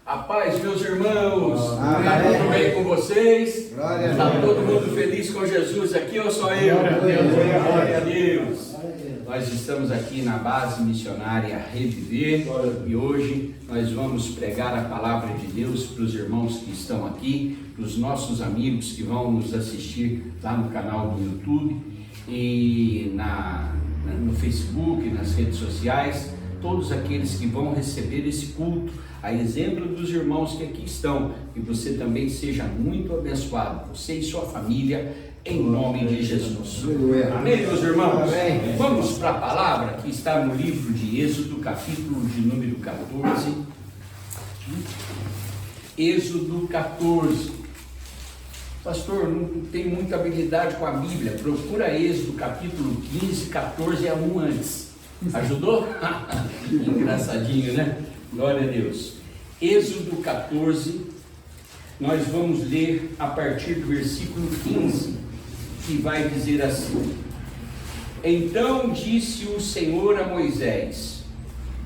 A paz, meus irmãos. Amém. Tudo bem com vocês? Está todo mundo feliz com Jesus aqui ou só eu? Glória a Deus. Nós estamos aqui na base missionária Reviver e hoje nós vamos pregar a palavra de Deus para os irmãos que estão aqui, para os nossos amigos que vão nos assistir lá no canal do YouTube e no Facebook, nas redes sociais, todos aqueles que vão receber esse culto, a exemplo dos irmãos que aqui estão, que você também seja muito abençoado, você e sua família, em nome de Jesus. Amém, meus irmãos? Amém. Vamos para a palavra que está no livro de Êxodo, capítulo de número 14. Êxodo 14. Pastor, não tem muita habilidade com a Bíblia. Procura Êxodo, capítulo 15, 14 é um antes. Ajudou? Engraçadinho, né? Glória a Deus. Êxodo 14, nós vamos ler a partir do versículo 15, que vai dizer assim: Então disse o Senhor a Moisés: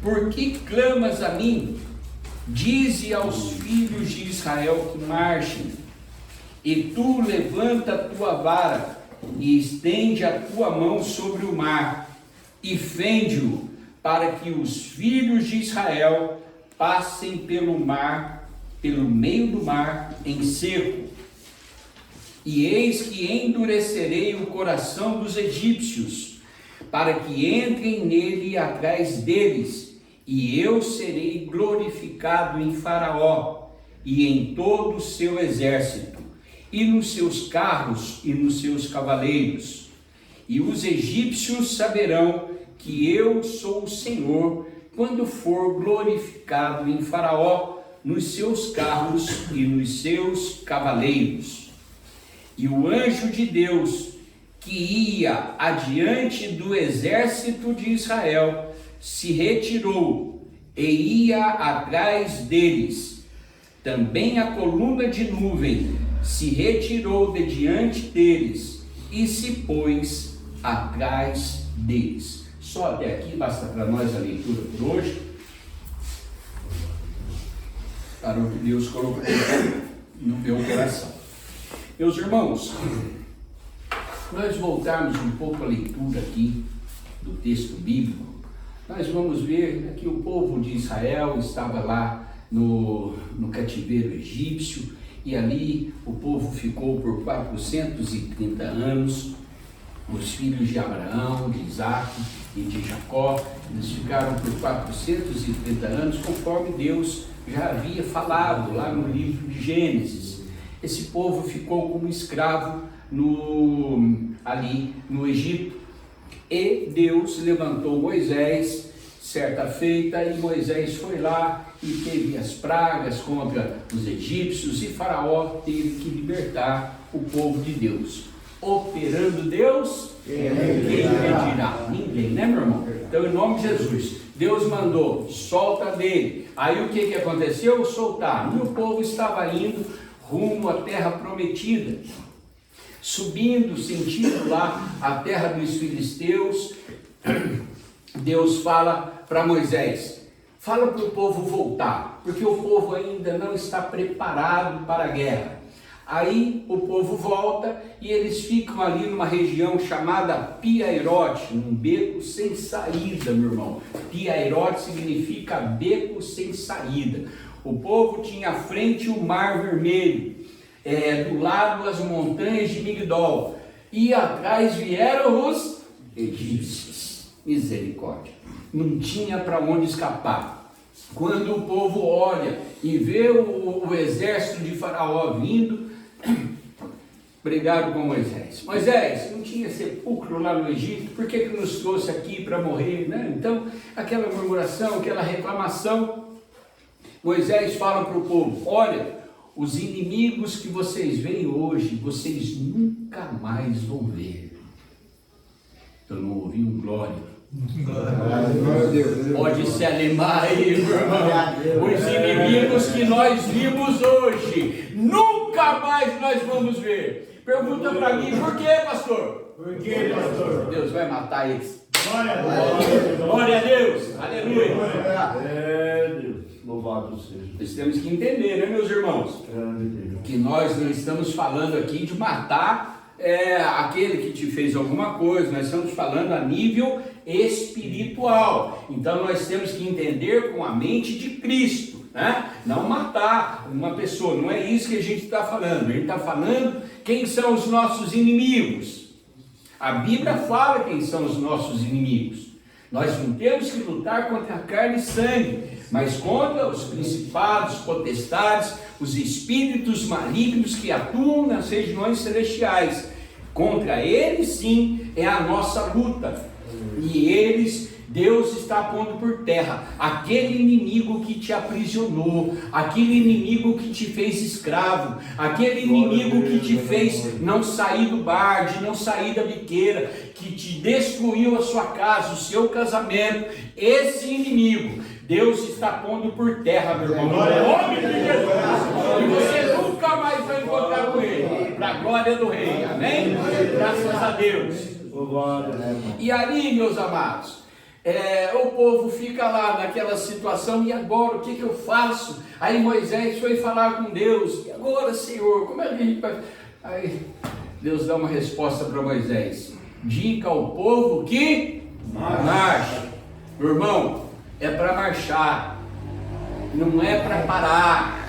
Por que clamas a mim? Dize aos filhos de Israel que marchem, e tu levanta a tua vara, e estende a tua mão sobre o mar, e fende-o, para que os filhos de Israel passem pelo mar, pelo meio do mar, em seco. E eis que endurecerei o coração dos egípcios, para que entrem nele atrás deles, e eu serei glorificado em Faraó, e em todo o seu exército, e nos seus carros, e nos seus cavaleiros. E os egípcios saberão que eu sou o Senhor, quando for glorificado em Faraó, nos seus carros e nos seus cavaleiros. E o anjo de Deus, que ia adiante do exército de Israel, se retirou e ia atrás deles. Também a coluna de nuvem se retirou de diante deles e se pôs atrás deles. Só até aqui, basta para nós a leitura por hoje, para o que Deus colocou no meu coração. Meus irmãos, nós voltarmos um pouco a leitura aqui do texto bíblico, nós vamos ver que o povo de Israel estava lá no cativeiro egípcio, e ali o povo ficou por 430 anos, os filhos de Abraão, de Isaac e de Jacó, eles ficaram por 430 anos, conforme Deus já havia falado lá no livro de Gênesis. Esse povo ficou como escravo ali no Egito, e Deus levantou Moisés certa feita, e Moisés foi lá e teve as pragas contra os egípcios, e Faraó teve que libertar o povo de Deus. Operando Deus, quem impedirá? Ninguém, né, meu irmão? Então, em nome de Jesus, Deus mandou, solta dele. Aí o que aconteceu? Soltaram. E o povo estava indo rumo à terra prometida, subindo, sentindo lá a terra dos filisteus. Deus fala para Moisés: fala para o povo voltar, porque o povo ainda não está preparado para a guerra. Aí o povo volta e eles ficam ali numa região chamada Pi-Hahirote, um beco sem saída, meu irmão. Pi-Hahirote significa beco sem saída. O povo tinha à frente o Mar Vermelho, do lado as montanhas de Migdol, e atrás vieram os egípcios. Misericórdia, não tinha para onde escapar. Quando o povo olha e vê o exército de Faraó vindo, pregaram com Moisés: Moisés, não tinha sepulcro lá no Egito, por que nos trouxe aqui para morrer, né? Então, aquela murmuração, aquela reclamação. Moisés fala para o povo: olha, os inimigos que vocês veem hoje, vocês nunca mais vão ver. Eu não ouvi um glória. Pode se animar aí, meu irmão. Os inimigos que nós vimos hoje, nunca mais nós vamos ver. Pergunta para mim: por quê, pastor? Por quê, pastor? Deus vai matar eles. Glória a Deus. Glória a Deus. Aleluia. Louvado seja. Nós temos que entender, né, meus irmãos? Que nós não estamos falando aqui de matar aquele que te fez alguma coisa, nós estamos falando a nível espiritual. Então nós temos que entender com a mente de Cristo, né? Não matar uma pessoa, não é isso que a gente está falando. A gente está falando quem são os nossos inimigos. A Bíblia fala quem são os nossos inimigos. Nós não temos que lutar contra a carne e sangue, mas contra os principados, potestades, os espíritos malignos que atuam nas regiões celestiais. Contra eles sim é a nossa luta. E eles, Deus está pondo por terra aquele inimigo que te aprisionou, aquele inimigo que te fez escravo, aquele inimigo que te fez não sair do bar, não sair da biqueira, que te destruiu a sua casa, o seu casamento. Esse inimigo Deus está pondo por terra, meu irmão, no nome de Jesus. E você nunca mais vai encontrar com ele, para a glória do Rei, amém? Graças a Deus. E ali, meus amados, o povo fica lá naquela situação, e agora o que eu faço? Aí Moisés foi falar com Deus, e agora, Senhor, como é que a gente vai... Aí Deus dá uma resposta para Moisés: diga ao povo que marche. Meu irmão, é para marchar, não é para parar,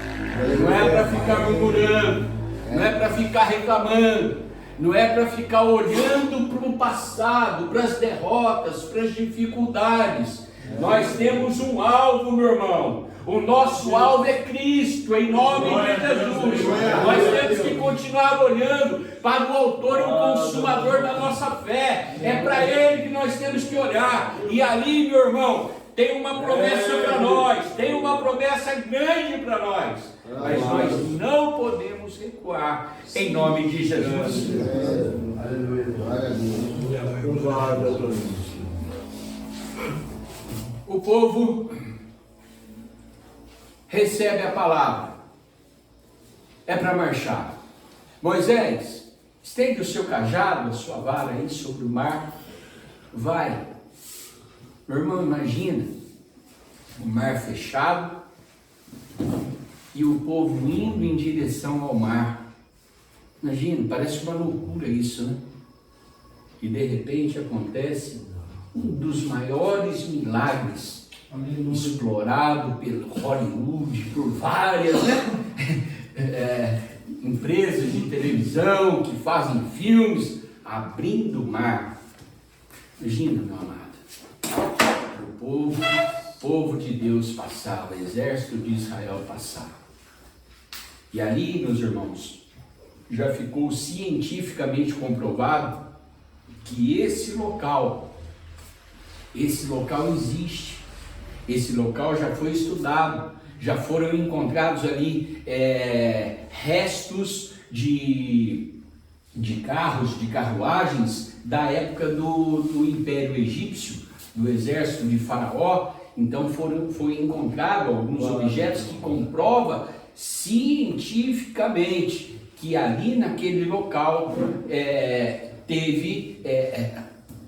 não é para ficar murmurando, não é para ficar reclamando, não é para ficar olhando para o passado, para as derrotas, para as dificuldades. Nós temos um alvo, meu irmão. O nosso alvo é Cristo, em nome de Jesus. Nós temos que continuar olhando para o autor e o consumador da nossa fé. É para Ele que nós temos que olhar. E ali, meu irmão, tem uma promessa para nós, tem uma promessa grande para nós. Mas nós não podemos recuar, em nome de Jesus. O povo recebe a palavra, é para marchar. Moisés, estende o seu cajado, a sua vara aí sobre o mar, vai. Meu irmão, imagina o mar fechado e o povo indo em direção ao mar. Imagina, parece uma loucura isso, né? E de repente acontece um dos maiores milagres explorado pelo Hollywood, por várias empresas de televisão que fazem filmes, abrindo o mar. Imagina, meu amado, o povo de Deus passava, o exército de Israel passava. E ali, meus irmãos, já ficou cientificamente comprovado que esse local existe. Esse local já foi estudado, já foram encontrados ali restos de carros, de carruagens da época do Império Egípcio, do exército de Faraó. Então foi encontrado alguns objetos que comprovam cientificamente que ali naquele local teve,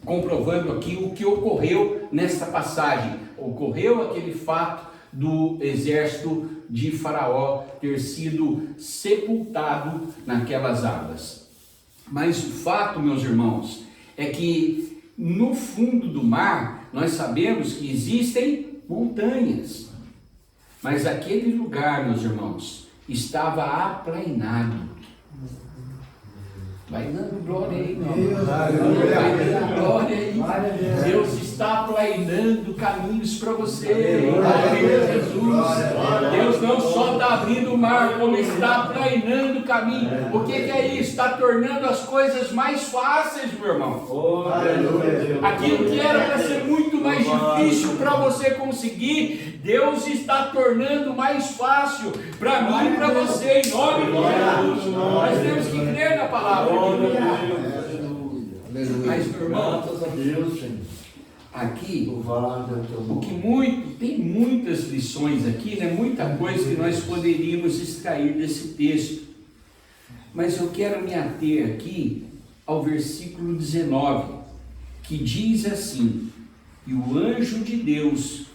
comprovando aqui o que ocorreu nesta passagem. Ocorreu aquele fato do exército de Faraó ter sido sepultado naquelas águas. Mas o fato, meus irmãos, é que no fundo do mar nós sabemos que existem montanhas, mas aquele lugar, meus irmãos, estava aplainado. Vai dando glória aí, meu amor. Vai dando glória aí. Deus está aplainando caminhos para você. Em nome de Jesus. Deus não só está abrindo o mar, como está aplainando o caminho. O que é isso? Está tornando as coisas mais fáceis, meu irmão. Aquilo que era para ser muito mais difícil para você conseguir, Deus está tornando mais fácil para mim e para você. Em nome de Jesus. Nós temos que crer na palavra. Mas, meu irmão, aqui, tem muitas lições aqui, né? Muita coisa que nós poderíamos extrair desse texto. Mas eu quero me ater aqui ao versículo 19, que diz assim: e o anjo de Deus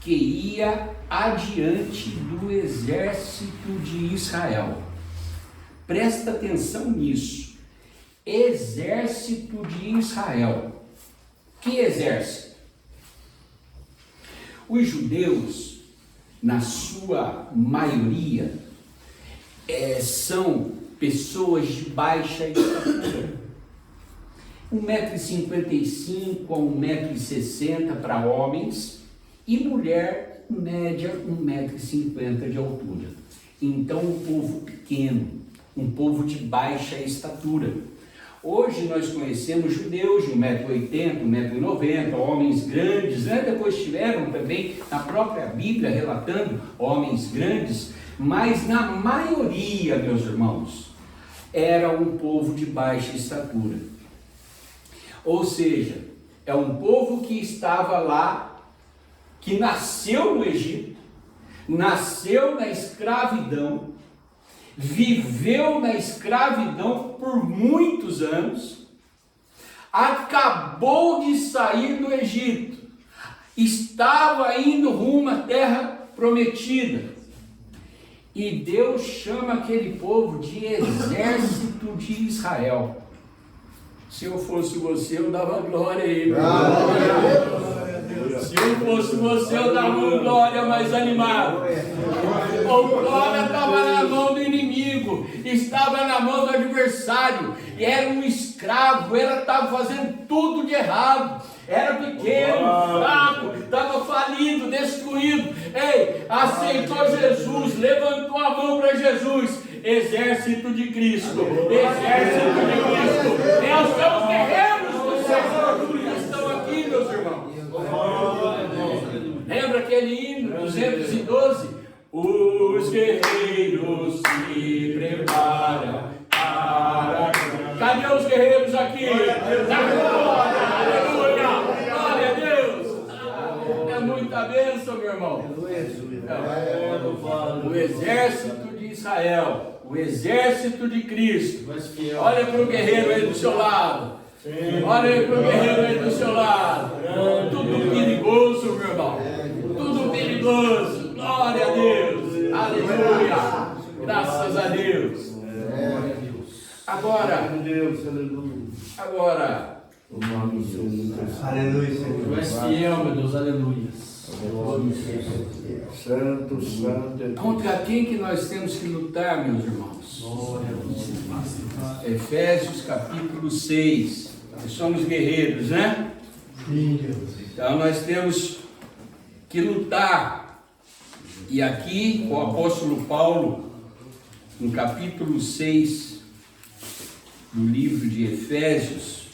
que ia adiante do exército de Israel. Presta atenção nisso. Exército de Israel. Que exército? Os judeus, na sua maioria, são pessoas de baixa estatura. 1,55 m a 1,60 m para homens e mulher, em média, 1,50 m de altura. Então, um povo pequeno, um povo de baixa estatura. Hoje nós conhecemos judeus de 1,80 m, 1,90 m, homens grandes, né? Depois tiveram também na própria Bíblia relatando homens grandes, mas na maioria, meus irmãos, era um povo de baixa estatura. Ou seja, é um povo que estava lá, que nasceu no Egito, nasceu na escravidão, viveu na escravidão por muitos anos, acabou de sair do Egito, estava indo rumo à terra prometida, e Deus chama aquele povo de exército de Israel. Se eu fosse você, eu dava glória a ele. Se eu fosse você, eu dava uma glória mais animada. O glória estava na mão do inimigo, estava na mão do adversário, e era um escravo, ele estava fazendo tudo de errado, era pequeno, fraco, estava falido, destruído. Ei, aceitou Jesus, levantou a mão para Jesus. Exército de Cristo, exército de Cristo, são os guerreiros do Senhor que estão aqui, meus irmãos. Lembra aquele hino 212? Os guerreiros se preparam para... Cadê os guerreiros aqui? Aleluia! Glória a Deus! É muita bênção, meu irmão. O exército de Israel, o exército de Cristo. Olha para o guerreiro aí do seu lado. Olha aí para o guerreiro aí do seu lado. Tudo perigoso, meu irmão. Tudo perigoso. Glória a Deus. Aleluia. Graças a Deus. Agora, aleluia, Senhor. Tu és fiel, meu Deus, aleluia. Santo, santo. contra quem que nós temos que lutar, meus irmãos? Efésios capítulo 6. Nós somos guerreiros, né? Sim, Deus. Então nós temos que lutar. E aqui o apóstolo Paulo, no capítulo 6 do livro de Efésios,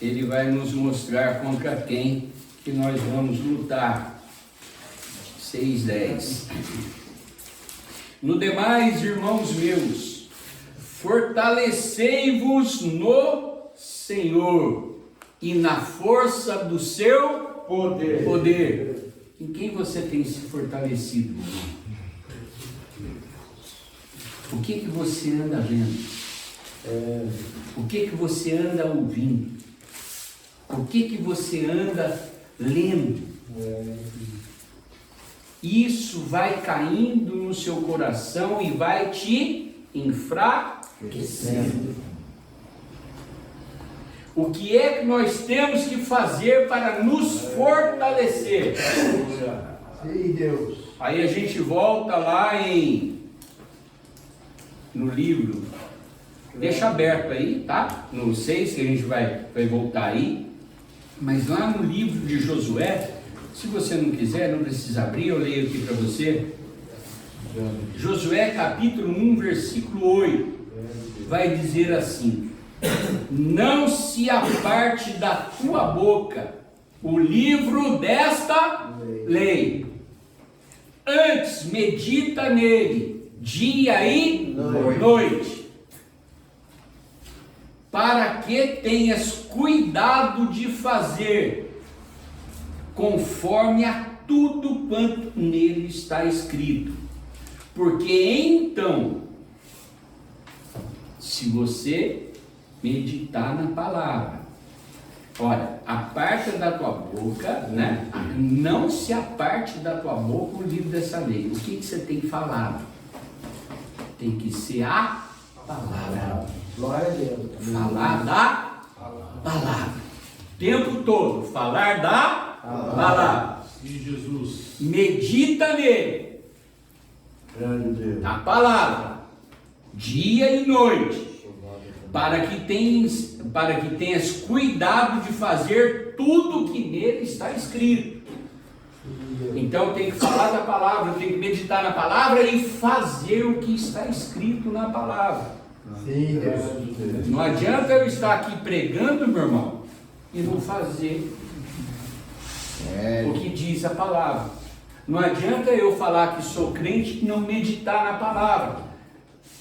ele vai nos mostrar contra quem que nós vamos lutar. 6:10. No demais, irmãos meus, fortalecei-vos no Senhor e na força do seu poder. Em quem você tem se fortalecido, irmão? O que você anda vendo? O que você anda ouvindo? O que você anda lendo? Isso vai caindo no seu coração e vai te enfraquecendo. O que é que nós temos que fazer para nos fortalecer? Sim, Deus. Aí a gente volta lá no livro, deixa aberto aí, tá? No 6, que a gente vai voltar aí. Mas lá no livro de Josué, se você não quiser, não precisa abrir, eu leio aqui para você. Josué capítulo 1, versículo 8, vai dizer assim: não se aparte da tua boca o livro desta lei, antes medita nele dia e noite, para que tenhas cuidado de fazer conforme a tudo quanto nele está escrito, porque então, se você meditar na palavra, Olha, aparta da tua boca, né? Não se aparte da tua boca o livro dessa lei. O que você tem falado? Tem que ser a palavra. Glória a Deus. Falar da palavra. O tempo todo, falar da palavra. Sim, Jesus. Medita nele, Grande Deus. na palavra, dia e noite, para que tenhas cuidado de fazer tudo que nele está escrito. Então tem que falar da palavra, tem que meditar na palavra e fazer o que está escrito na palavra. Sim, Deus. Não adianta eu estar aqui pregando, meu irmão, e não fazer o que diz a palavra. Não adianta eu falar que sou crente e não meditar na palavra,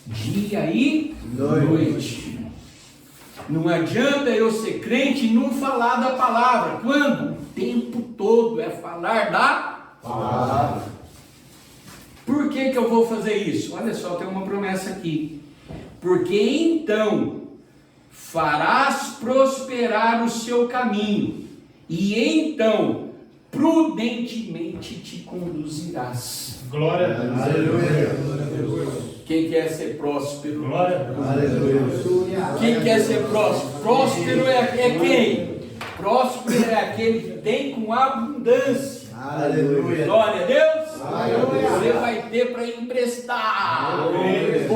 dia e noite. Não adianta eu ser crente e não falar da palavra. Quando? O tempo todo é falar da palavra. Por que eu vou fazer isso? Olha só, tem uma promessa aqui. Porque então farás prosperar o seu caminho, e então prudentemente te conduzirás. Glória a Deus. Aleluia. Quem quer ser próspero? Glória a Deus. Aleluia. Quem quer ser próspero? Próspero é quem? Próspero é aquele que tem com abundância. Aleluia. Glória a Deus. Aleluia. Você vai ter para emprestar. Aleluia.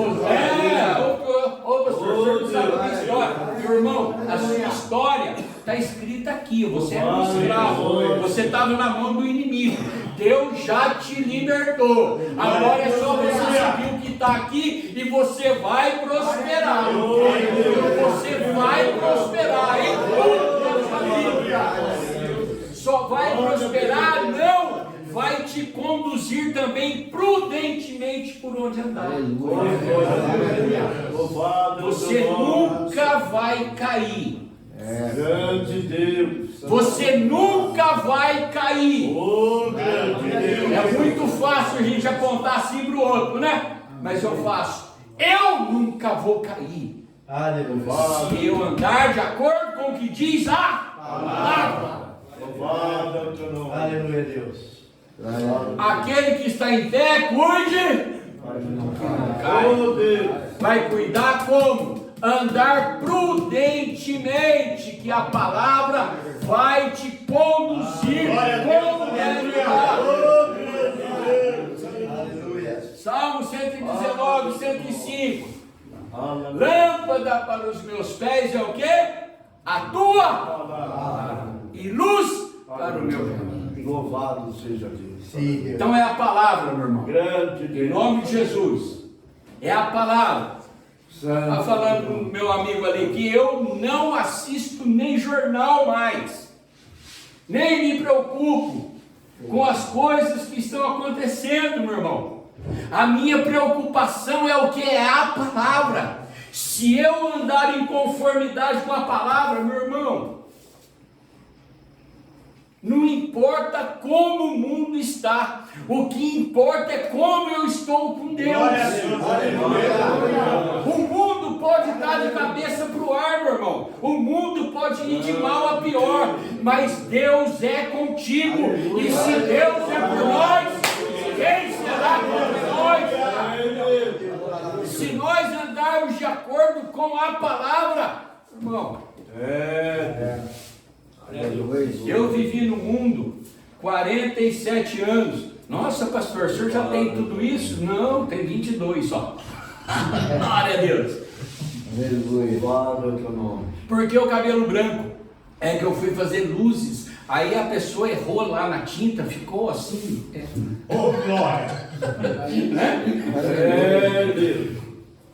Ô pastor, o senhor não sabe a história. Meu irmão, a sua história está escrita aqui. Você era um escravo. Você estava na mão do inimigo. Deus já te libertou. Agora é só você saber o que está aqui e você vai prosperar. Você vai prosperar em tudo na sua vida. Só vai prosperar, não, vai te conduzir também prudentemente por onde andar. Você nunca vai cair. Grande Deus. Você nunca vai cair. Grande Deus. É muito fácil a gente apontar assim para o outro, né? Mas eu faço. Eu nunca vou cair. Aleluia. Se eu andar de acordo com o que diz a palavra. Louvado é o teu nome. Aleluia, Deus. Aquele que está em pé, cuide. Oh, Deus. Vai cuidar como? Andar prudentemente, que a palavra vai te conduzir como deve andar. Aleluia. Salmo 119, 105. Lâmpada para os meus pés é o quê? A tua palavra. E luz para o meu caminho. Louvado seja Deus. Sim, Deus. Então é a palavra, meu irmão. Grande Em Deus. nome de Jesus. É a palavra. Está falando com o meu amigo ali que eu não assisto nem jornal mais. Nem me preocupo com as coisas que estão acontecendo, meu irmão. A minha preocupação é o que? É a palavra. Se eu andar em conformidade com a palavra, meu irmão, não importa como o mundo está, o que importa é como eu estou com Deus. O mundo pode estar de cabeça para o ar, meu irmão. O mundo pode ir de mal a pior, mas Deus é contigo. E se Deus é por nós, quem será contra nós? Se nós andarmos de acordo com a palavra, irmão, eu vivi no mundo 47 anos. Nossa, pastor, o senhor já tem tudo isso? Não, tem 22 só. Glória a Deus. Louvado é o teu nome. Porque o cabelo branco é que eu fui fazer luzes. Aí a pessoa errou lá na tinta, ficou assim. Oh, glória. Né? Deus.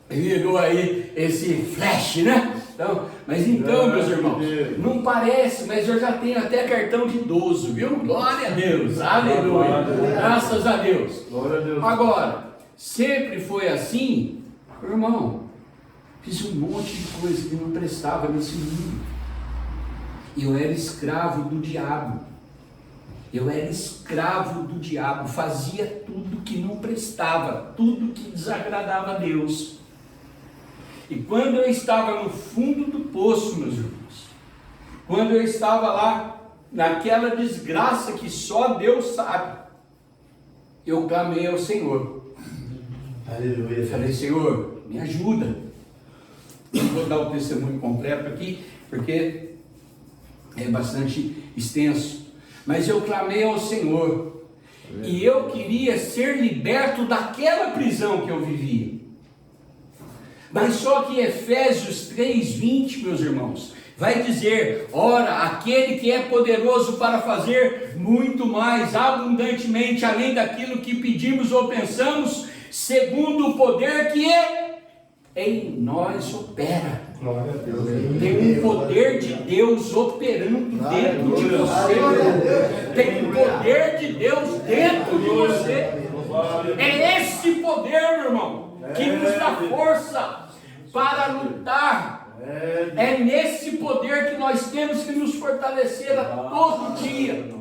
Virou aí esse flash, né? Então, mas então, meus irmãos, não parece, mas eu já tenho até cartão de idoso, viu? Glória a Deus, aleluia, graças a Deus. Glória a Deus. Agora, sempre foi assim, irmão, fiz um monte de coisa que não prestava nesse mundo. Eu era escravo do diabo. Eu era escravo do diabo, fazia tudo que não prestava, tudo que desagradava a Deus. E quando eu estava no fundo do poço, meus irmãos, quando eu estava lá, naquela desgraça que só Deus sabe, eu clamei ao Senhor. Aleluia. Eu falei: Senhor, me ajuda. Eu vou dar o testemunho completo aqui, porque é bastante extenso. Mas eu clamei ao Senhor. E eu queria ser liberto daquela prisão que eu vivia. Mas só que Efésios 3:20, meus irmãos, vai dizer: ora, aquele que é poderoso para fazer muito mais, abundantemente, além daquilo que pedimos ou pensamos, segundo o poder que em nós opera. Glória a Deus. Tem um poder de Deus operando dentro de você. Tem um poder de Deus dentro de você. É esse poder, meu irmão, que nos dá força para lutar. É nesse poder que nós temos que nos fortalecer a todo dia.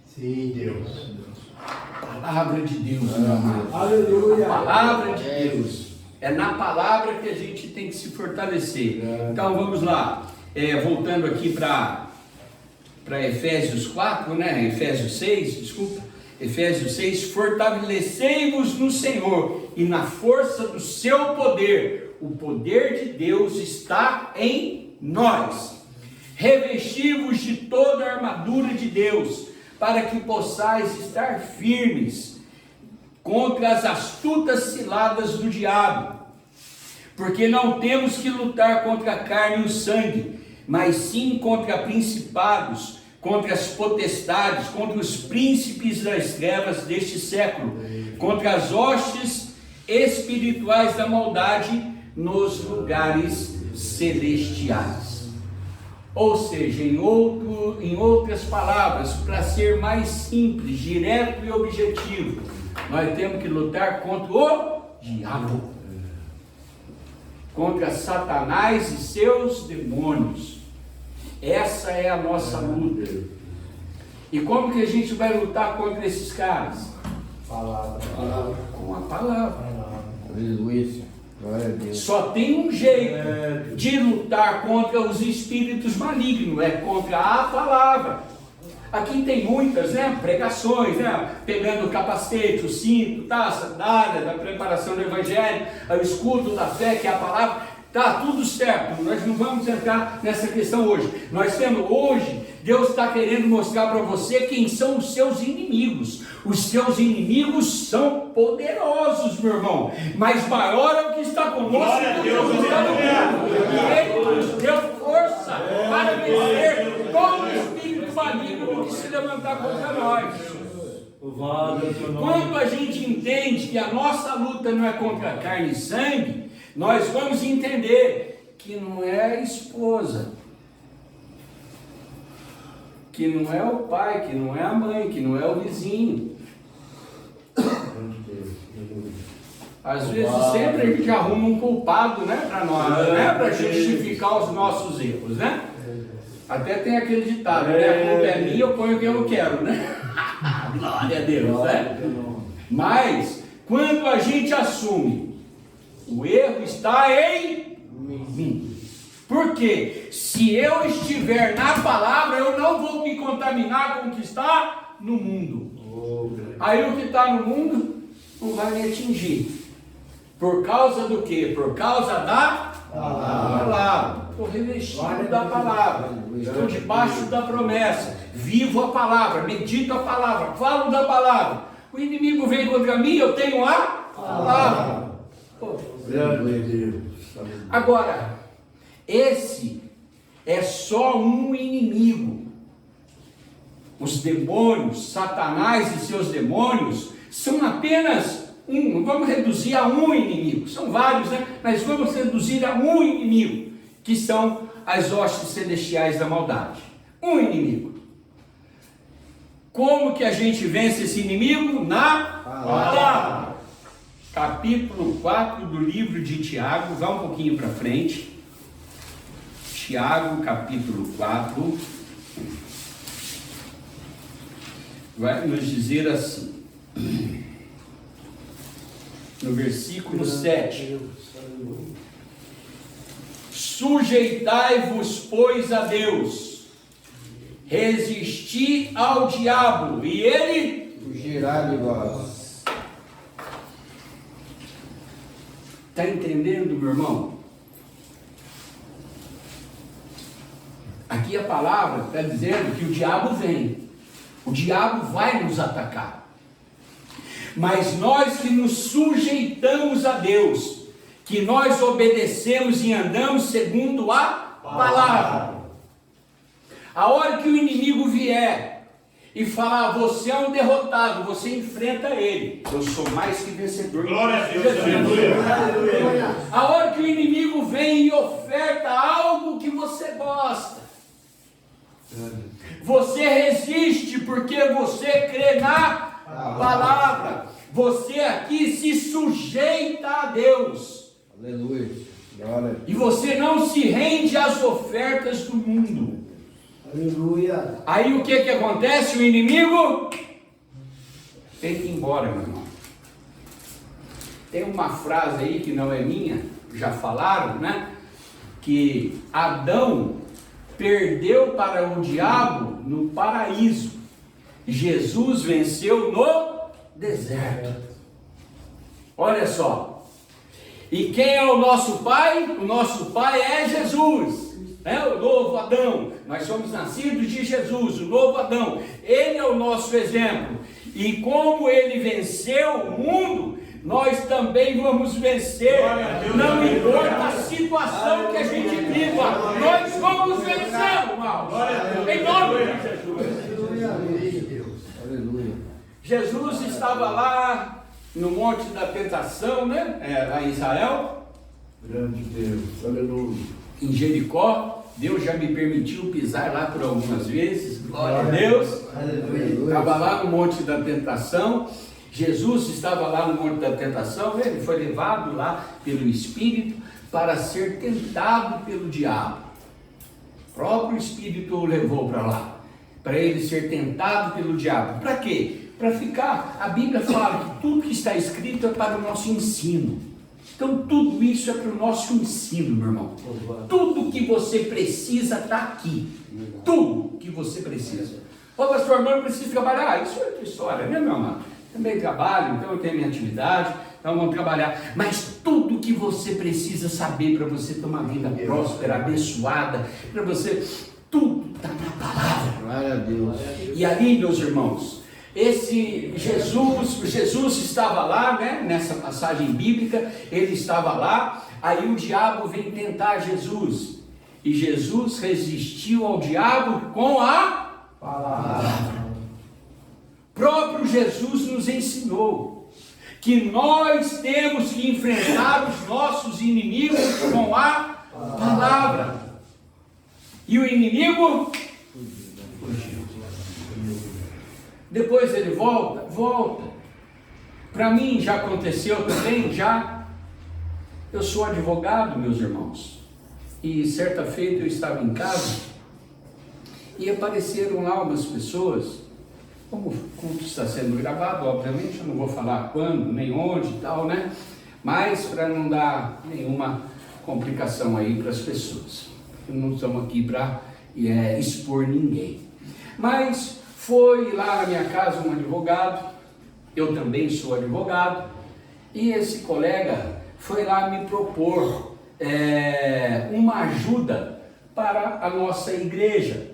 Sim, Deus. Palavra de Deus, meu amado. Aleluia. A palavra de Deus. É na palavra que a gente tem que se fortalecer. Então vamos lá. Voltando aqui para Efésios 4, né? Efésios 6, desculpa. Efésios 6, fortalecei-vos no Senhor e na força do seu poder. O poder de Deus está em nós. Revesti-vos de toda a armadura de Deus, para que possais estar firmes contra as astutas ciladas do diabo. Porque não temos que lutar contra a carne e o sangue, mas sim contra principados, contra as potestades, contra os príncipes das trevas deste século, contra as hostes espirituais da maldade nos lugares celestiais. Ou seja, em outras palavras, para ser mais simples, direto e objetivo, nós temos que lutar contra o diabo, contra Satanás e seus demônios. Essa é a nossa luta. E como que a gente vai lutar contra esses caras? Palavra. Com a palavra. Aleluia. Glória a Deus. Só tem um jeito de lutar contra os espíritos malignos, é contra a palavra. Aqui tem muitas, né, pregações, né, pegando o capacete, o cinto, a sandália da preparação do evangelho, o escudo da fé, que é a palavra. Tá tudo certo, nós não vamos entrar nessa questão hoje. Nós temos hoje, Deus está querendo mostrar para você quem são os seus inimigos. Os seus inimigos são poderosos, meu irmão, mas maior é o que está conosco do que o que está no mundo. E Ele nos deu força para vencer todo espírito maligno que se levantar contra nós. Quando a gente entende que a nossa luta não é contra carne e sangue, nós vamos entender que não é a esposa, que não é o pai, que não é a mãe, que não é o vizinho. Às vezes sempre a gente arruma um culpado, né, para nós, né, para justificar os nossos erros, né? Até tem aquele ditado, né? A culpa é minha, eu ponho quem eu quero, né? Glória a Deus, né? Mas quando a gente assume, o erro está em mim. Porque se eu estiver na palavra, eu não vou me contaminar com o que está no mundo. Aí o que está no mundo não vai me atingir. Por causa do quê? Por causa da palavra. Estou revestido da palavra. Estou debaixo da promessa. Vivo a palavra, medito a palavra, falo da palavra. O inimigo vem contra mim, eu tenho a palavra. Agora, esse é só um inimigo. Os demônios, Satanás e seus demônios, são apenas um. Não vamos reduzir a um inimigo, são vários, né? Mas vamos reduzir a um inimigo, que são as hostes celestiais da maldade. Um inimigo. Como que a gente vence esse inimigo? Na palavra. Capítulo 4 do livro de Tiago, vá um pouquinho para frente. Tiago, capítulo 4, vai nos dizer assim, no versículo 7: Sujeitai-vos, pois, a Deus, resisti ao diabo, e ele Fugirá de vós. está entendendo, meu irmão? Aqui a palavra está dizendo que o diabo vem, o diabo vai nos atacar, mas nós que nos sujeitamos a Deus, que nós obedecemos e andamos segundo a palavra, a hora que o inimigo vier e falar, você é um derrotado, você enfrenta ele. Eu sou mais que vencedor. Glória a Deus, Jesus. aleluia. A hora que o inimigo vem e oferta algo que você gosta, você resiste porque você crê na palavra. Você aqui se sujeita a Deus. Aleluia. Glória. E você não se rende às ofertas do mundo. Aleluia. Aí o que acontece? O inimigo tem que ir embora, meu irmão. Tem uma frase aí que não é minha, já falaram, né? Que Adão perdeu para o diabo no paraíso. Jesus venceu no deserto. Olha só. E quem é o nosso pai? O nosso pai é Jesus. O novo Adão, nós somos nascidos de Jesus, o novo Adão, ele é o nosso exemplo, e como ele venceu o mundo, nós também vamos vencer, não importa a situação que a gente viva, nós vamos vencer o mal, em nome de Jesus. Aleluia. Jesus estava lá no Monte da Tentação, né? Lá em Israel, Grande Deus. Aleluia. em Jericó. Deus já me permitiu pisar lá por algumas vezes, glória a Deus. Aleluia. Estava lá no Monte da Tentação. Jesus estava lá no Monte da Tentação, ele foi levado lá pelo Espírito para ser tentado pelo diabo. O próprio Espírito o levou para lá, para ele ser tentado pelo diabo. Para quê? Para ficar, a Bíblia fala que tudo que está escrito é para o nosso ensino. Então tudo isso é para o nosso ensino, meu irmão. Tudo que você precisa está aqui. Tudo que você precisa. Ô pastor, mas eu preciso trabalhar. Isso é outra história, né, meu amado? Também trabalho, então eu tenho minha atividade, então vamos trabalhar. Mas tudo que você precisa saber para você ter uma vida próspera, abençoada, para você, tudo está na palavra. Glória a Deus. E ali, meus irmãos, esse Jesus estava lá, né, nessa passagem bíblica, ele estava lá, aí o diabo vem tentar Jesus, e Jesus resistiu ao diabo com a palavra. Próprio Jesus nos ensinou que nós temos que enfrentar os nossos inimigos com a palavra, e o inimigo fugiu. Depois ele volta. Para mim já aconteceu também, já. Eu sou advogado, meus irmãos. E certa feita eu estava em casa e apareceram lá umas pessoas. Como o culto está sendo gravado, obviamente eu não vou falar quando, nem onde e tal, né? Mas para não dar nenhuma complicação aí para as pessoas. Não estamos aqui para expor ninguém. Mas foi lá na minha casa um advogado, eu também sou advogado, e esse colega foi lá me propor uma ajuda para a nossa igreja.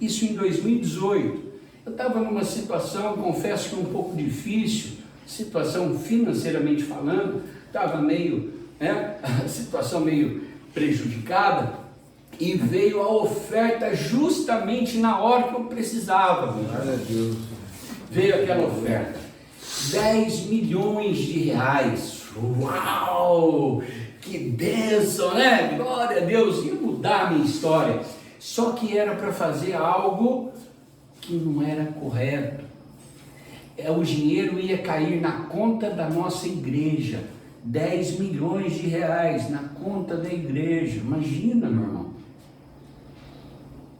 Isso em 2018. Eu estava numa situação, confesso que um pouco difícil, situação financeiramente falando, estava meio, a situação meio prejudicada, e veio a oferta justamente na hora que eu precisava. Glória a Deus. Veio aquela oferta, 10 milhões de reais. Uau! Que bênção, né? Glória a Deus, ia mudar a minha história. Só que era para fazer algo que não era correto. O dinheiro ia cair na conta da nossa igreja. 10 milhões de reais na conta da igreja. Imagina, meu irmão.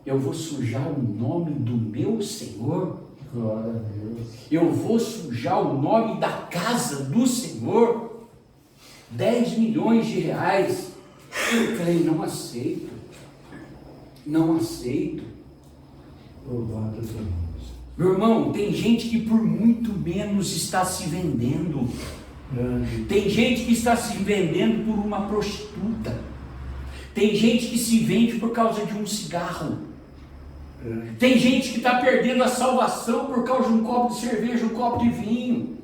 Eu vou sujar o nome do meu Senhor? Glória a Deus. Eu vou sujar o nome da casa do Senhor? 10 milhões de reais. Eu falei, não aceito. Não aceito. Louvado seja Deus. Meu irmão, tem gente que por muito menos está se vendendo. Grande. Tem gente que está se vendendo por uma prostituta. Tem gente que se vende por causa de um cigarro. Grande. Tem gente que está perdendo a salvação por causa de um copo de cerveja, um copo de vinho.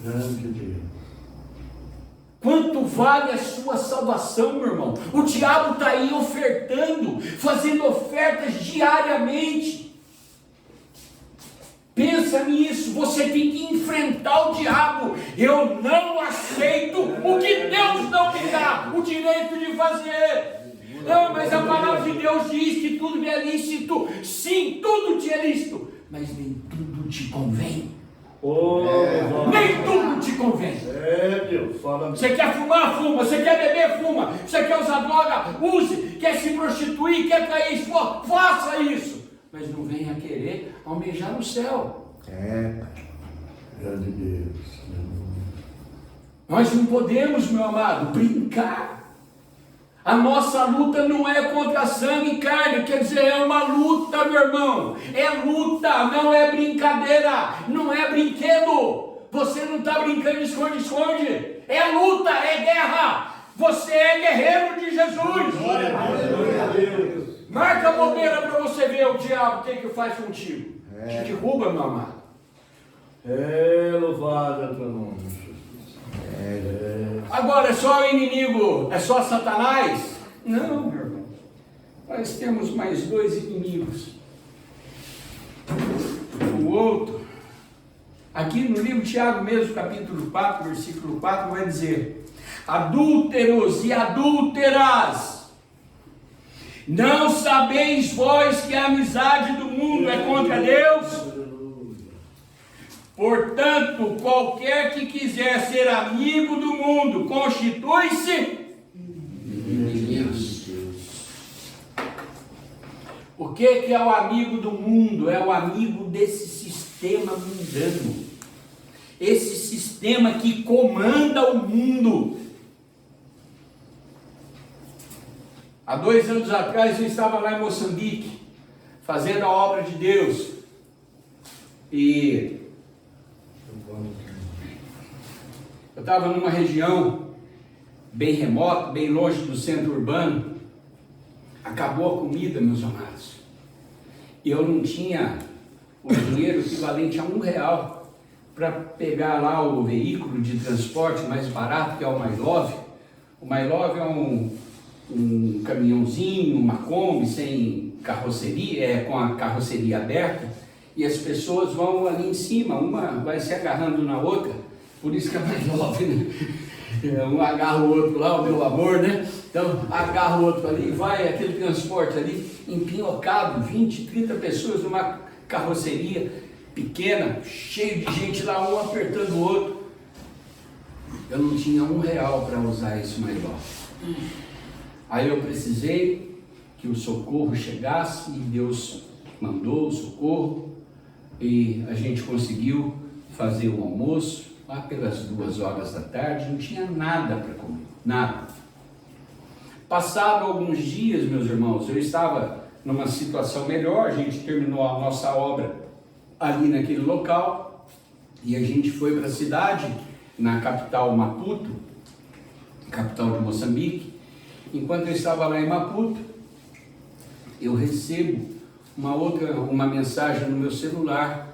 Grande Deus. Quanto vale a sua salvação, meu irmão? O diabo está aí ofertando, fazendo ofertas diariamente. Pensa nisso, você tem que enfrentar o diabo. Eu não aceito o que Deus não me dá o direito de fazer. Não, mas a palavra de Deus diz que tudo me é lícito. Sim, tudo te é lícito, mas nem tudo te convém. Nem tudo te convém. Deus, fala. Você quer fumar? Fuma. Você quer beber? Fuma. Você quer usar droga? Use. Quer se prostituir? Quer trair? Faça isso. Mas não venha querer almejar no céu. Grande Deus. Nós não podemos, meu amado, brincar. A nossa luta não é contra sangue e carne, quer dizer, é uma luta, meu irmão. É luta, não é brincadeira, não é brinquedo. Você não está brincando de esconde-esconde. É luta, é guerra. Você é guerreiro de Jesus. Glória a Deus. Marca a bobeira para você ver o diabo, o que faz contigo. Te derruba, meu amado. Louvado é teu nome, Jesus. Agora é só o inimigo, é só Satanás? Não, meu irmão. Nós temos mais dois inimigos. O outro, aqui no livro de Tiago mesmo, capítulo 4, versículo 4, vai dizer: adúlteros e adúlteras, não sabeis vós que a amizade do mundo é contra Deus? Portanto, qualquer que quiser ser amigo do mundo, constitui-se inimigo de Deus. O que é o amigo do mundo? É o amigo desse sistema mundano. Esse sistema que comanda o mundo. Há 2 anos atrás eu estava lá em Moçambique, fazendo a obra de Deus. E eu estava numa região bem remota, bem longe do centro urbano. Acabou a comida, meus amados. E eu não tinha o dinheiro equivalente a R$1 para pegar lá o veículo de transporte mais barato, que é o MyLove. O MyLove é um caminhãozinho, uma Kombi sem carroceria, com a carroceria aberta. E as pessoas vão ali em cima, uma vai se agarrando na outra, por isso que é mais love, né? Um agarra o outro lá, o meu amor, né? Então agarra o outro ali, vai aquele transporte ali, empinhocado, 20, 30 pessoas numa carroceria pequena, cheio de gente lá, um apertando o outro. Eu não tinha R$1 para usar esse mais love. Aí eu precisei que o socorro chegasse e Deus mandou o socorro. E a gente conseguiu fazer o almoço lá pelas 2 horas da tarde, não tinha nada para comer, nada. Passado alguns dias, meus irmãos, eu estava numa situação melhor, a gente terminou a nossa obra ali naquele local, e a gente foi para a cidade, na capital Maputo, capital de Moçambique. Enquanto eu estava lá em Maputo, eu recebo uma mensagem no meu celular,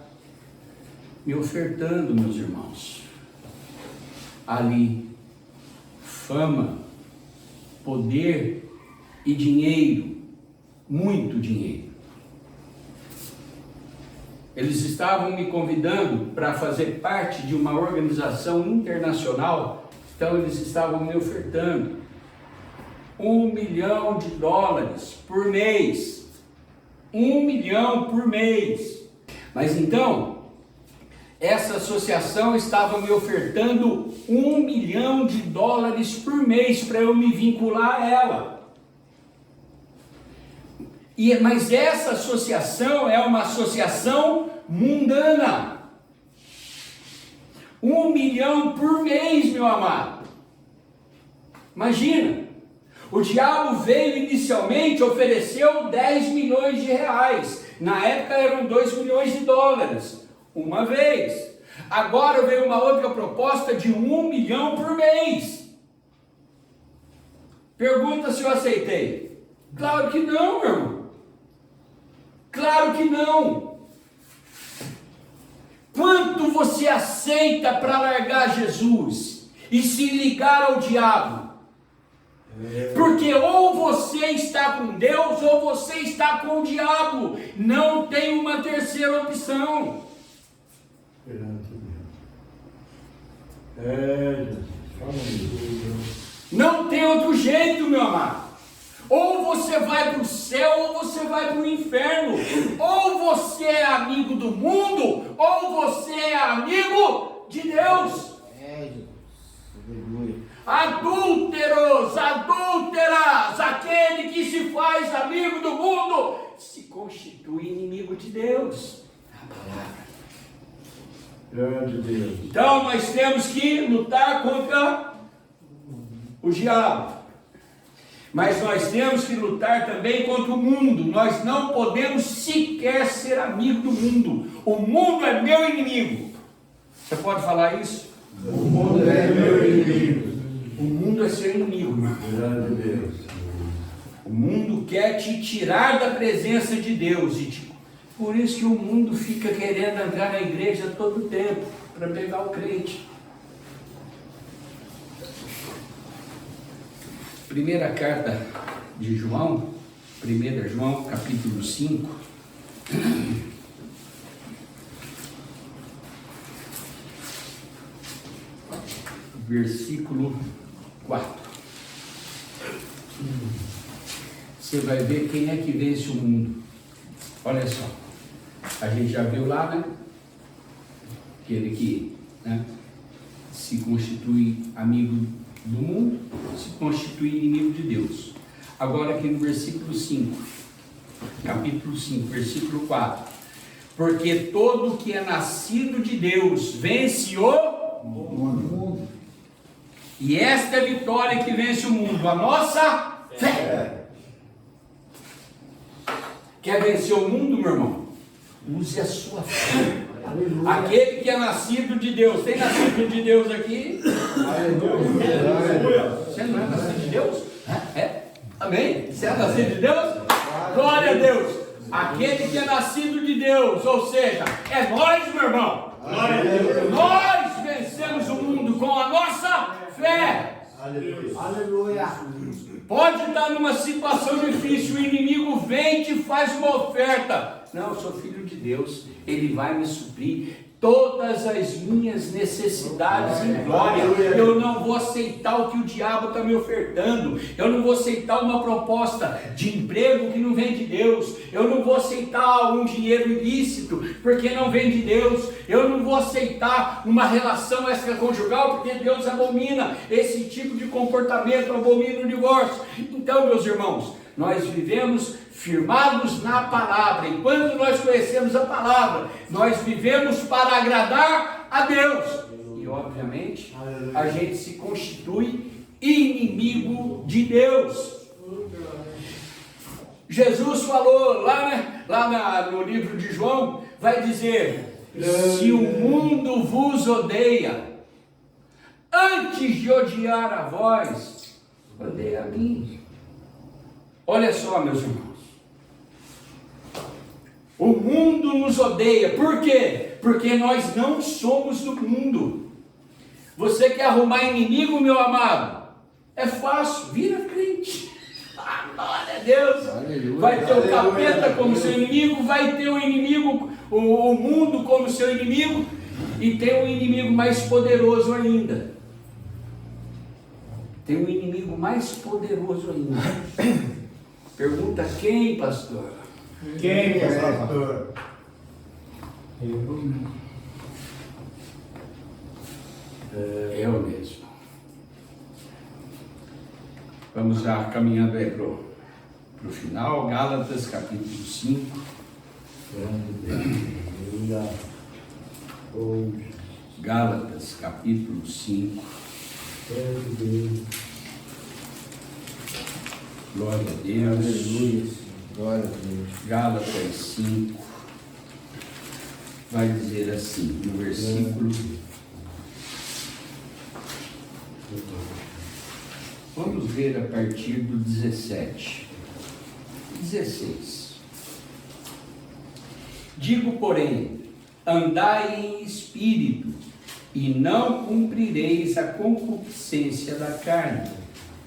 me ofertando, meus irmãos, ali, fama, poder e dinheiro, muito dinheiro. Eles estavam me convidando para fazer parte de uma organização internacional, então eles estavam me ofertando $1 milhão por mês. 1 milhão por mês. Mas então, essa associação estava me ofertando $1 milhão por mês para eu me vincular a ela. Mas essa associação é uma associação mundana. 1 milhão por mês, meu amado. Imagina. O diabo veio inicialmente, ofereceu 10 milhões de reais. Na época eram 2 milhões de dólares, uma vez. Agora veio uma outra proposta de 1 milhão por mês. Pergunta se eu aceitei. Claro que não, meu irmão. Claro que não. Quanto você aceita para largar Jesus e se ligar ao diabo? Porque ou você está com Deus ou você está com o diabo. Não tem uma terceira opção. Perante Deus. Jesus. Fala aí. Não tem outro jeito, meu amado. Ou você vai para o céu ou você vai para o inferno. Ou você é amigo do mundo ou você é amigo de Deus. Adúlteros, adúlteras, aquele que se faz amigo do mundo se constitui inimigo de Deus. A palavra. Grande Deus. Então nós temos que lutar contra o diabo. Mas nós temos que lutar também contra o mundo. Nós não podemos sequer ser amigo do mundo. O mundo é meu inimigo. Você pode falar isso? O mundo é meu inimigo. O mundo é seu inimigo, irmão. Grande Deus. O mundo quer te tirar da presença de Deus. Por isso que o mundo fica querendo entrar na igreja todo o tempo, para pegar o crente. Primeira carta de João, 1 João, capítulo 5. Versículo 4. Você vai ver quem é que vence o mundo. Olha só. A gente já viu lá, né? Aquele que, né, se constitui amigo do mundo, se constitui inimigo de Deus. Agora aqui no versículo 5. Capítulo 5, versículo 4. Porque todo que é nascido de Deus vence o mundo. E esta é a vitória que vence o mundo, a nossa fé. Quer vencer o mundo, meu irmão? Use a sua fé. Aquele que é nascido de Deus. Tem nascido de Deus aqui? Você não é nascido de Deus? É? Amém? Você é nascido de Deus? Glória a Deus. Aquele que é nascido de Deus, ou seja, é nós, meu irmão. Glória a Deus. Nós vencemos o mundo com a nossa fé. Aleluia. Pode estar numa situação difícil, o inimigo vem e te faz uma oferta. Não, eu sou filho de Deus, Ele vai me suprir todas as minhas necessidades em glória. Eu não vou aceitar o que o diabo está me ofertando. Eu não vou aceitar uma proposta de emprego que não vem de Deus. Eu não vou aceitar um dinheiro ilícito porque não vem de Deus. Eu não vou aceitar uma relação extraconjugal porque Deus abomina esse tipo de comportamento, abomina o divórcio. Então, meus irmãos, nós vivemos firmados na palavra. Enquanto nós conhecemos a palavra, nós vivemos para agradar a Deus. E obviamente, a gente se constitui inimigo de Deus. Jesus falou lá no livro de João, vai dizer: se o mundo vos odeia, antes de odiar a vós, odeia a mim. Olha só, meus irmãos. O mundo nos odeia. Por quê? Porque nós não somos do mundo. Você quer arrumar inimigo, meu amado? É fácil, vira crente. Glória a Deus. Aleluia. Vai ter o capeta como seu inimigo, vai ter o inimigo, o mundo como seu inimigo, e tem um inimigo mais poderoso ainda. Tem um inimigo mais poderoso ainda. Pergunta quem, pastor? Quem, pastor? Eu mesmo. Vamos já caminhando aí para o final. Gálatas capítulo 5. Gálatas capítulo 5. Glória a Deus. Aleluia. Glória a Deus. Gálatas 5 vai dizer assim, no versículo. Vamos ver a partir do 17. 16. Digo, porém, andai em espírito, e não cumprireis a concupiscência da carne.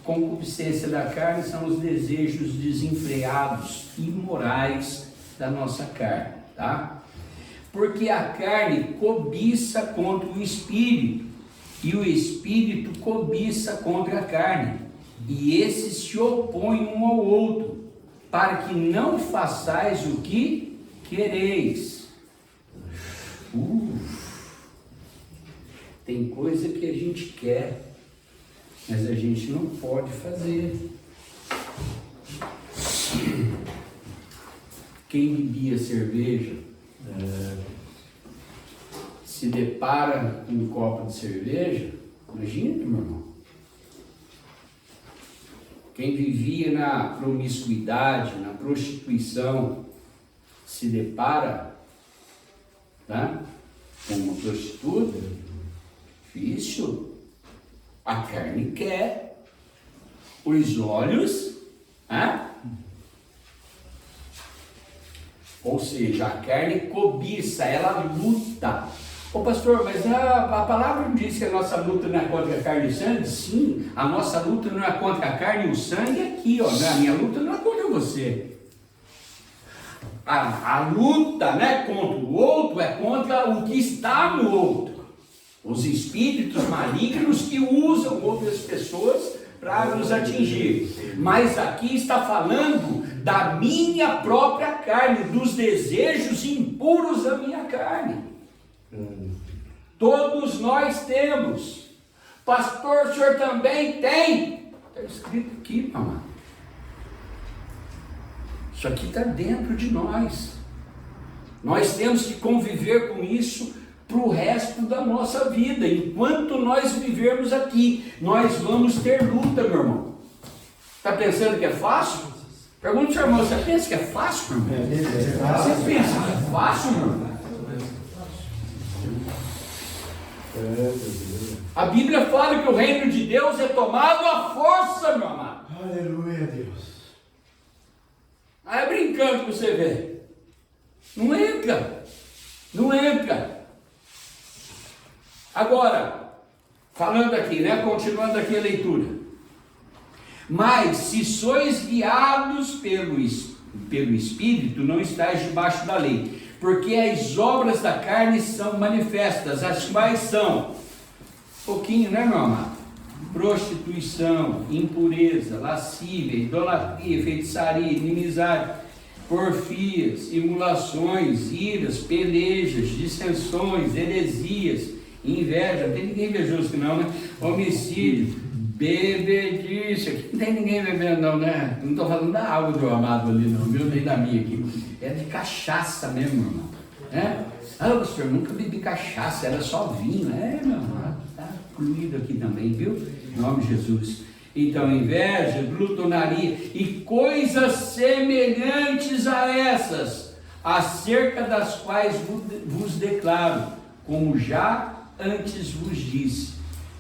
Concupiscência da carne são os desejos desenfreados, imorais da nossa carne, tá? Porque a carne cobiça contra o espírito, e o espírito cobiça contra a carne, e esses se opõem um ao outro, para que não façais o que quereis. Tem coisa que a gente quer, mas a gente não pode fazer. Quem bebia cerveja, se depara com um copo de cerveja, imagina, meu irmão. Quem vivia na promiscuidade, na prostituição, se depara, tá, com uma prostituta, difícil. A carne quer, os olhos, ou seja, a carne cobiça, ela luta. Ô pastor, mas a palavra não diz que a nossa luta não é contra a carne e o sangue? Sim, a nossa luta não é contra a carne e o sangue aqui, ó, né? A minha luta não é contra você. A luta, né, contra o outro é contra o que está no outro. Os espíritos malignos que usam outras pessoas para nos atingir. Mas aqui está falando da minha própria carne, dos desejos impuros da minha carne. Todos nós temos. Pastor, o senhor também tem? Está escrito aqui, mamãe. Isso aqui está dentro de nós. Nós temos que conviver com isso para o resto da nossa vida. Enquanto nós vivermos aqui, nós vamos ter luta, meu irmão. Está pensando que é fácil? Pergunta ao seu irmão, você pensa que é fácil, meu irmão? Você pensa que é fácil, meu irmão? A Bíblia fala que o reino de Deus é tomado à força, meu amado. Aleluia, Deus. Aí é brincando que você vê. Não entra. Não entra. Agora, falando aqui, né? Continuando aqui a leitura. Mas se sois guiados pelo Espírito, não estáis debaixo da lei. Porque as obras da carne são manifestas, as quais são, pouquinho, né, meu amado? Prostituição, impureza, lascívia, idolatria, feitiçaria, inimizade, porfias, imulações, iras, pelejas, dissensões, heresias, inveja, não tem ninguém invejoso que não, né? Homicídio, bebedice, aqui não tem ninguém bebendo não, né? Não estou falando da água do amado ali não, viu? Nem da minha aqui. É de cachaça mesmo, irmão. Pastor, eu nunca bebi cachaça, era só vinho. Meu irmão, está incluído aqui também, viu? Em nome de Jesus. Então, inveja, glutonaria e coisas semelhantes a essas, acerca das quais vos declaro, como já antes vos disse,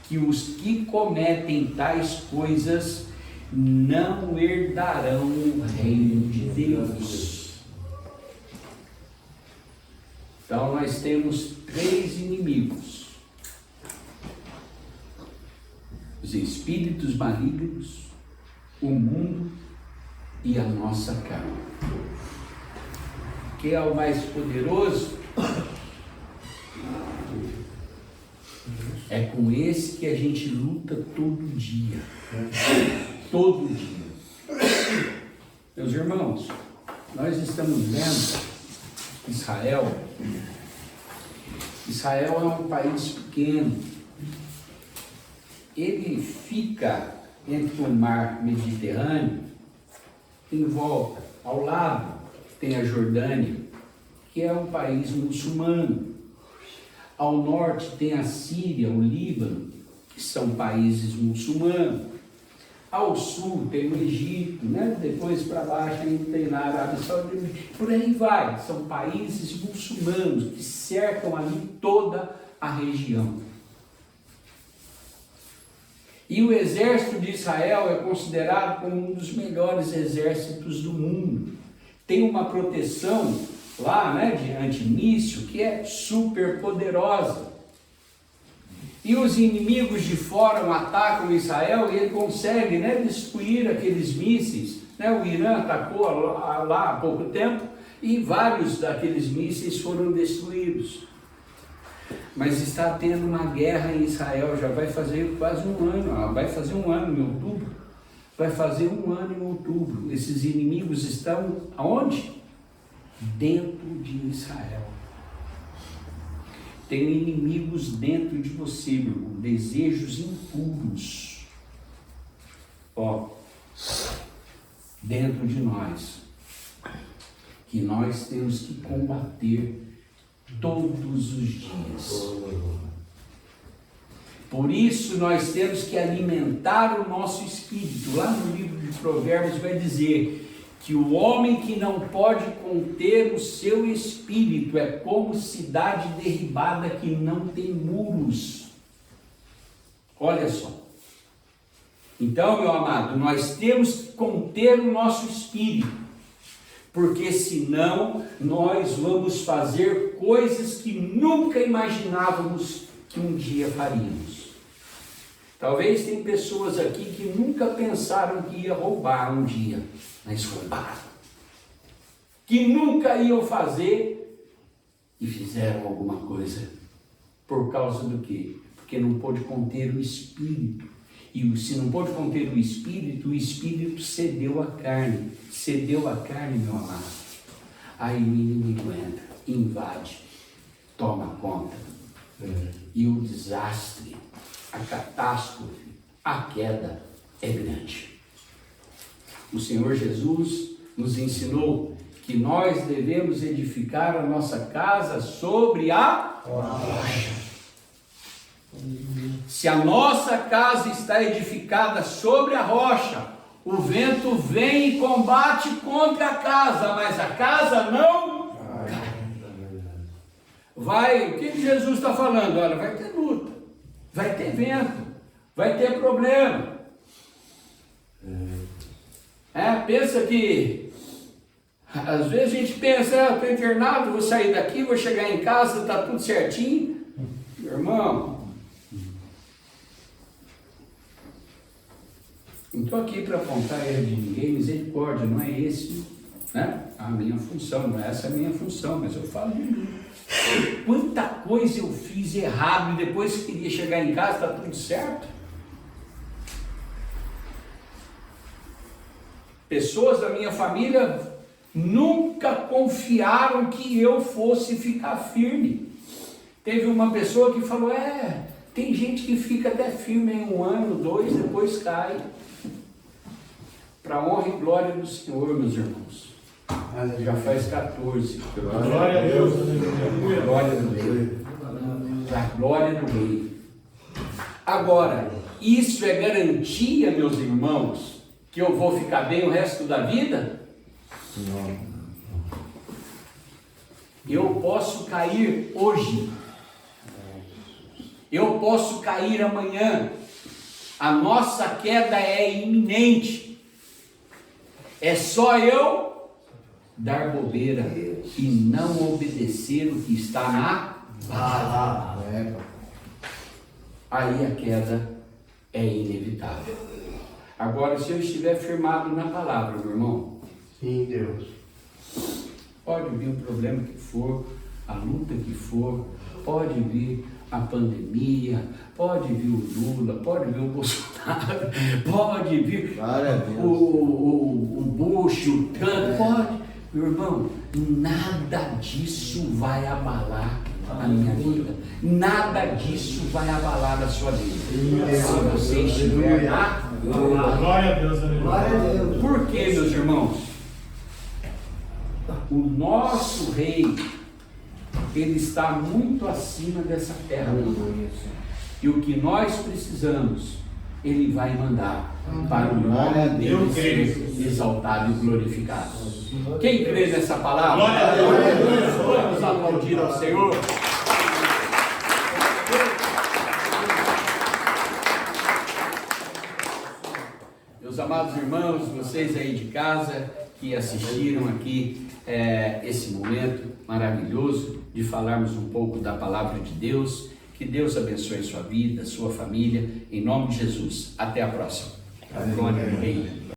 que os que cometem tais coisas não herdarão o reino de Deus. Então nós temos 3 inimigos: os espíritos malignos, o mundo e a nossa carne. Quem é o mais poderoso? É com esse que a gente luta todo dia. Todo dia. Meus irmãos, nós estamos vendo Israel é um país pequeno. Ele fica entre o mar Mediterrâneo, em volta, ao lado tem a Jordânia, que é um país muçulmano. Ao norte tem a Síria, o Líbano, que são países muçulmanos. Ao sul tem o Egito, né? Depois para baixo ainda tem na Arábia Saudita, por aí vai. São países muçulmanos que cercam ali toda a região. E o exército de Israel é considerado como um dos melhores exércitos do mundo. Tem uma proteção lá, né, de antimíssil que é super poderosa. E os inimigos de fora atacam Israel e ele consegue, né, destruir aqueles mísseis. Né? O Irã atacou lá há pouco tempo e vários daqueles mísseis foram destruídos. Mas está tendo uma guerra em Israel, já vai fazer quase um ano, vai fazer um ano em outubro. Vai fazer um ano em outubro. Esses inimigos estão aonde? Dentro de Israel. Tem inimigos dentro de você, meu irmão, desejos impuros. Dentro de nós, que nós temos que combater todos os dias. Por isso nós temos que alimentar o nosso espírito. Lá no livro de Provérbios vai dizer que o homem que não pode conter o seu espírito é como cidade derribada que não tem muros. Olha só. Então, meu amado, nós temos que conter o nosso espírito, porque senão nós vamos fazer coisas que nunca imaginávamos que um dia faríamos. Talvez tem pessoas aqui que nunca pensaram que ia roubar um dia, mas roubaram. Que nunca iam fazer e fizeram alguma coisa. Por causa do quê? Porque não pôde conter o espírito. E se não pôde conter o espírito cedeu à carne. Cedeu à carne, meu amado. Aí o inimigo entra, invade, toma conta. E o desastre, a catástrofe, a queda é grande. O Senhor Jesus nos ensinou que nós devemos edificar a nossa casa sobre a rocha. Se a nossa casa está edificada sobre a rocha, o vento vem e combate contra a casa, mas a casa não cai. O que Jesus está falando? Olha, vai ter luta, vai ter vento, vai ter problema. Pensa que, às vezes a gente pensa, eu estou internado, vou sair daqui, vou chegar em casa, está tudo certinho. Meu irmão, não estou aqui para apontar erro de ninguém, misericórdia, não é esse, né, a minha função, não é essa a minha função, mas eu falo de mim. Quanta coisa eu fiz errado e depois que queria chegar em casa, está tudo certo. Pessoas da minha família nunca confiaram que eu fosse ficar firme. Teve uma pessoa que falou, tem gente que fica até firme em 1 ano, 2, depois cai. Para a honra e glória do Senhor, meus irmãos. Já faz 14. Glória a Deus. Glória do Rei. Para a glória do Rei. Agora, isso é garantia, meus irmãos, que eu vou ficar bem o resto da vida? Não. Eu posso cair hoje. Eu posso cair amanhã. A nossa queda é iminente. É só eu dar bobeira e não obedecer o que está na palavra. Aí a queda é inevitável. Agora, se eu estiver firmado na palavra, meu irmão, Sim, Deus. pode vir o problema que for, a luta que for, pode vir a pandemia, pode vir o Lula, pode vir o Bolsonaro, pode vir o Bush, o Trump, pode. Meu irmão, nada disso vai abalar a minha vida. Nada disso vai abalar a sua vida. Se você estiver na Glória a Deus, aleluia. Glória a Deus. Por quê, meus irmãos? O nosso rei, ele está muito acima dessa terra. E o que nós precisamos Ele vai mandar para o nome dele Eu ser creio. exaltado e glorificado. Quem crê nessa palavra? Glória a Deus. Vamos aplaudir ao Senhor. Meus amados irmãos, vocês aí de casa que assistiram aqui esse momento maravilhoso de falarmos um pouco da palavra de Deus. Que Deus abençoe sua vida, sua família, em nome de Jesus. Até a próxima. Glória ao Rei.